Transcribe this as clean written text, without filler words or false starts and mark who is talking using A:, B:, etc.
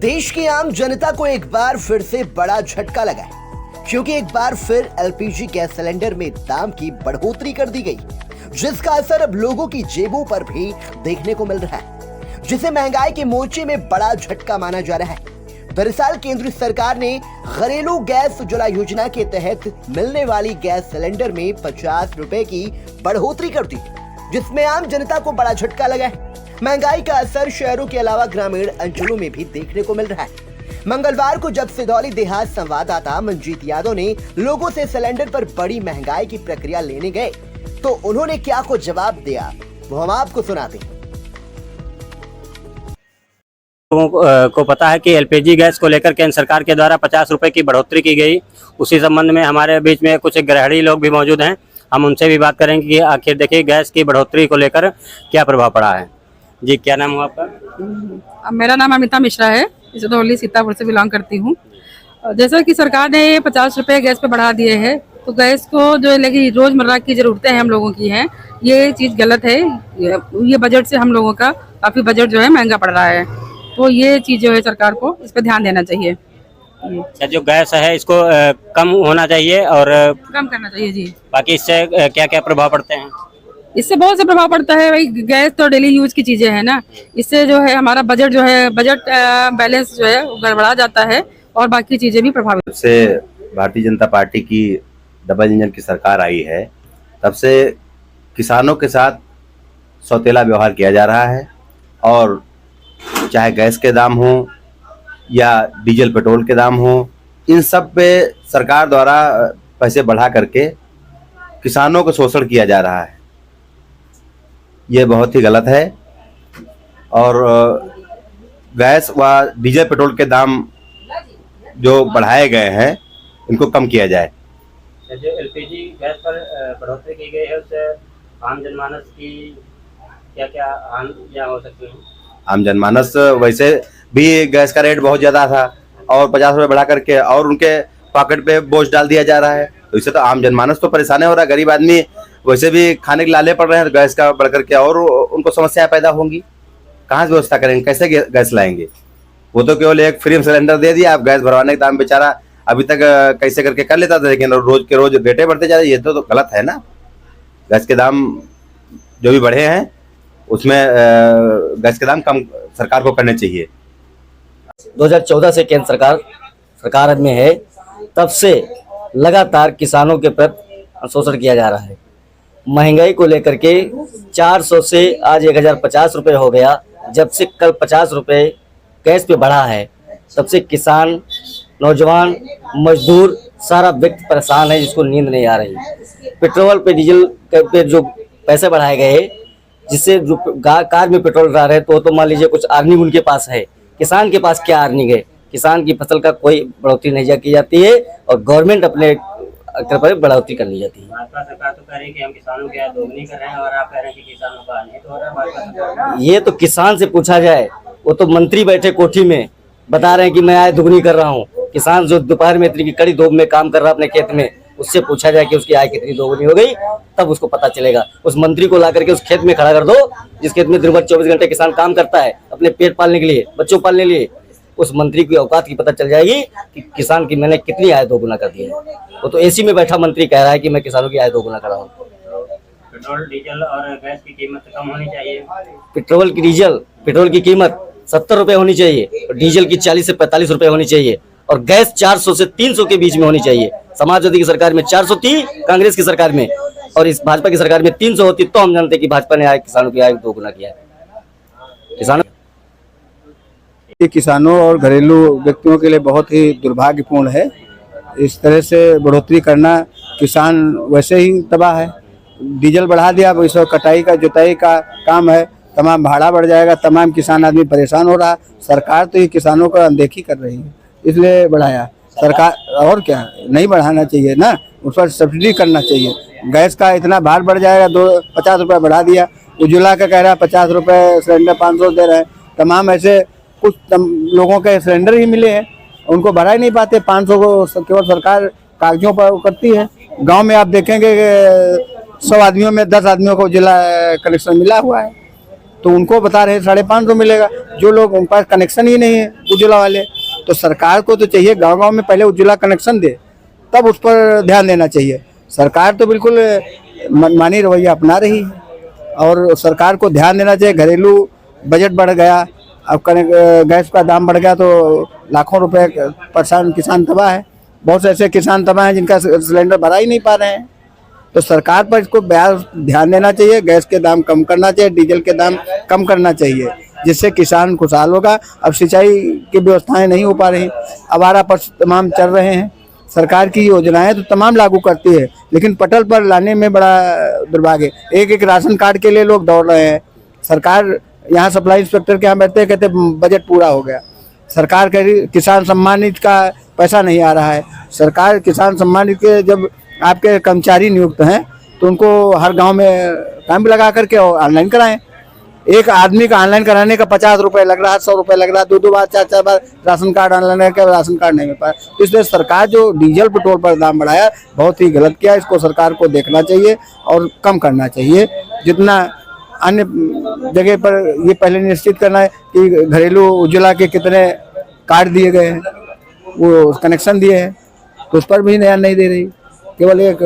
A: देश की आम जनता को एक बार फिर से बड़ा झटका लगा है, क्योंकि एक बार फिर एलपीजी गैस सिलेंडर में दाम की बढ़ोतरी कर दी गई, जिसका असर अब लोगों की जेबों पर भी देखने को मिल रहा है, जिसे महंगाई के मोर्चे में बड़ा झटका माना जा रहा है। दरअसल केंद्र सरकार ने घरेलू गैस उज्ज्वला योजना के तहत मिलने वाली गैस सिलेंडर में 50 रुपए की बढ़ोतरी कर दी, जिसमें आम जनता को बड़ा झटका लगा है। महंगाई का असर शहरों के अलावा ग्रामीण अंचलों में भी देखने को मिल रहा है। मंगलवार को जब सिधौली देहात संवाददाता मंजीत यादव ने लोगों से सिलेंडर पर बड़ी महंगाई की प्रक्रिया लेने गए, तो उन्होंने क्या कुछ जवाब दिया वो हम आपको सुनाते हैं।
B: लोगों को पता है कि एलपीजी गैस को लेकर केंद्र सरकार के द्वारा 50 रुपए की बढ़ोतरी की गई। उसी संबंध में हमारे बीच में कुछ गृहिणी लोग भी मौजूद हैं, हम उनसे भी बात करेंगे कि आखिर देखिए गैस की बढ़ोतरी को लेकर क्या प्रभाव पड़ा है। जी, क्या नाम हुआ आपका?
C: मेरा नाम अमिता मिश्रा है, सिधौली सीतापुर से बिलोंग करती हूँ। जैसा कि सरकार ने 50 रुपए गैस पे बढ़ा दिए हैं, तो गैस को जो लगी रोजमर्रा की जरूरतें हैं हम लोगों की हैं, ये चीज़ गलत है। ये बजट से हम लोगों का काफ़ी बजट जो है महंगा पड़ रहा है, तो ये चीज़ जो है सरकार को इस पर ध्यान देना चाहिए।
B: जो गैस है इसको कम होना चाहिए और
C: कम करना चाहिए जी।
B: बाकी इससे क्या क्या प्रभाव पड़ते हैं?
C: इससे बहुत से प्रभाव पड़ता है भाई, गैस तो डेली यूज की चीजें हैं ना, इससे जो है हमारा बजट जो है बजट बैलेंस जो है गड़बड़ा जाता है और बाकी चीजें भी प्रभावित।
D: से भारतीय जनता पार्टी की डबल इंजन की सरकार आई है, तब से किसानों के साथ सौतेला व्यवहार किया जा रहा है, और चाहे गैस के दाम हो या डीजल पेट्रोल के दाम हो, इन सब पे सरकार द्वारा पैसे बढ़ा करके किसानों को शोषण किया जा रहा है। ये बहुत ही गलत है, और गैस व डीजल पेट्रोल के दाम जो बढ़ाए गए हैं इनको कम किया जाए।
B: जो एलपीजी गैस पर बढ़ोतरी की गई है उससे आम जनमानस की क्या क्या हानियां हो सकती हैं?
D: आम जनमानस वैसे भी गैस का रेट बहुत ज़्यादा था, और 50 रुपये बढ़ा करके और उनके पॉकेट पे बोझ डाल दिया जा रहा है, तो इससे तो आम जनमानस तो परेशान हो रहा है। गरीब आदमी वैसे भी खाने के लाले पड़ रहे हैं, तो गैस का बढ़ करके और उनको समस्याएं पैदा होंगी। कहाँ से व्यवस्था करेंगे, कैसे गैस लाएंगे? वो तो केवल एक फ्री सिलेंडर दे दिया, आप गैस भरवाने का दाम बेचारा अभी तक कैसे करके कर लेता था, लेकिन रोज के रोज रेटें बढ़ते जा रहे हैं। ये तो गलत है ना। गैस के दाम जो भी बढ़े हैं उसमें गैस के दाम कम सरकार को करने चाहिए।
E: 2014 से केंद्र सरकार में है, तब से लगातार किसानों के प्रति शोषण किया जा रहा है। महंगाई को लेकर के 400 से आज 1050 रुपये हो गया। जब से कल 50 रुपये गैस पे बढ़ा है, तब से किसान, नौजवान, मजदूर, सारा व्यक्ति परेशान है, जिसको नींद नहीं आ रही। पेट्रोल पे, डीजल पे जो पैसे बढ़ाए गए, जिससे जो कार में पेट्रोल डाल रहे हैं, तो मान लीजिए कुछ अर्निंग उनके पास है। किसान के पास क्या अर्निंग है? किसान की फसल का कोई बढ़ोतरी नहीं की जाती है, और गवर्नमेंट अपने पर बढ़ोतरी कर ली जाती है।
B: भाजपा सरकार तो कह रही है कि हम किसानों की आय दोगुनी कर रहे हैं, और आप कह रहे हैं कि किसानों का नहीं तो हो रहा है। भाजपा सरकार
E: ये तो किसान से पूछा जाए, वो तो मंत्री बैठे कोठी में बता रहे हैं कि मैं आय दुगनी कर रहा हूँ। किसान जो दोपहर में इतनी कड़ी धूप में काम कर रहा है अपने खेत में, उससे पूछा जाए कि उसकी आय कितनी दोगुनी हो गई, तब उसको पता चलेगा। उस मंत्री को ला करके उस खेत में खड़ा कर दो, जिस खेत में दिन भर 24 घंटे किसान काम करता है अपने पेट पालने के लिए, बच्चों पालने के लिए। उस मंत्री की औकात की पता चल जाएगी कि किसान की मैंने कितनी आय दोगुना कर दी है। वो तो एसी में बैठा मंत्री कह रहा है कि मैं किसानों की आय दोगुना कर रहा हूँ।
B: पेट्रोल, डीजल और गैस की कीमत कम होनी चाहिए।
E: पेट्रोल की कीमत 70 रुपये होनी चाहिए, और डीजल की 40 से 45 रुपये होनी चाहिए, और गैस 400 से 300 के बीच में होनी चाहिए। समाजवादी की सरकार में 400 थी, कांग्रेस की सरकार में, और इस भाजपा की सरकार में 300 होती, तो हम जानते कि भाजपा ने किसानों की आय दोगुना किया है।
F: किसानों और घरेलू व्यक्तियों के लिए बहुत ही दुर्भाग्यपूर्ण है। इस तरह से बढ़ोतरी करना, किसान वैसे ही तबाह है। डीजल बढ़ा दिया, वैसे कटाई का जुताई का काम है, तमाम भाड़ा बढ़ जाएगा, तमाम किसान आदमी परेशान हो रहा। सरकार तो ये किसानों का अनदेखी कर रही है, इसलिए बढ़ाया सरकार। और क्या, नहीं बढ़ाना चाहिए ना, उस पर सब्सिडी करना चाहिए। गैस का इतना भार बढ़ जाएगा, 50 रुपये बढ़ा दिया। उज्ज्वला का कह रहा है 50 रुपये सिलेंडर, 500 दे रहे हैं। तमाम ऐसे कुछ लोगों के सिलेंडर ही मिले हैं, उनको भरा ही नहीं पाते। 500 को केवल सरकार कागजों पर करती है। गांव में आप देखेंगे 100 आदमियों में 10 आदमियों को उज्ज्वला कनेक्शन मिला हुआ है। तो उनको बता रहे 550 मिलेगा, जो लोग उनके पास कनेक्शन ही नहीं है उज्ज्वला वाले। तो सरकार को तो चाहिए गांव-गांव में पहले उज्ज्वला कनेक्शन दे, तब उस पर ध्यान देना चाहिए। सरकार तो बिल्कुल मनमानी रवैया अपना रही है, और सरकार को ध्यान देना चाहिए। घरेलू बजट बढ़ गया, अब गैस का दाम बढ़ गया तो लाखों रुपए परेशान किसान तबाह है। बहुत से ऐसे किसान तबाह हैं जिनका सिलेंडर भरा ही नहीं पा रहे हैं। तो सरकार पर इसको ध्यान देना चाहिए, गैस के दाम कम करना चाहिए, डीजल के दाम कम करना चाहिए, जिससे किसान खुशहाल होगा। अब सिंचाई की व्यवस्थाएं नहीं हो पा रही, आवारा पशु तमाम चल रहे हैं। सरकार की योजनाएं तो तमाम लागू करती है, लेकिन पटल पर लाने में बड़ा दुर्भाग्य। एक एक राशन कार्ड के लिए लोग दौड़ रहे हैं। सरकार यहाँ सप्लाई इंस्पेक्टर के यहाँ बैठते हैं, कहते बजट पूरा हो गया। सरकार कह रही किसान सम्मान निधि का पैसा नहीं आ रहा है। सरकार किसान सम्मान निधि के जब आपके कर्मचारी नियुक्त हैं तो उनको हर गांव में कैंप लगा करके ऑनलाइन कराएं। एक आदमी का ऑनलाइन कराने का 50 रुपये लग रहा है, 100 रुपये लग रहा है, 2 बार 4 बार राशन कार्ड ऑनलाइन करके राशन कार्ड नहीं मिल पाया। तो इसलिए सरकार जो डीजल पेट्रोल पर दाम बढ़ाया बहुत ही गलत किया। इसको सरकार को देखना चाहिए और कम करना चाहिए। जितना अन्य जगह पर ये पहले निश्चित करना है कि घरेलू उज्ज्वला के कितने कार्ड दिए गए हैं, वो कनेक्शन दिए हैं, तो उस पर भी ध्यान नहीं दे रही। केवल एक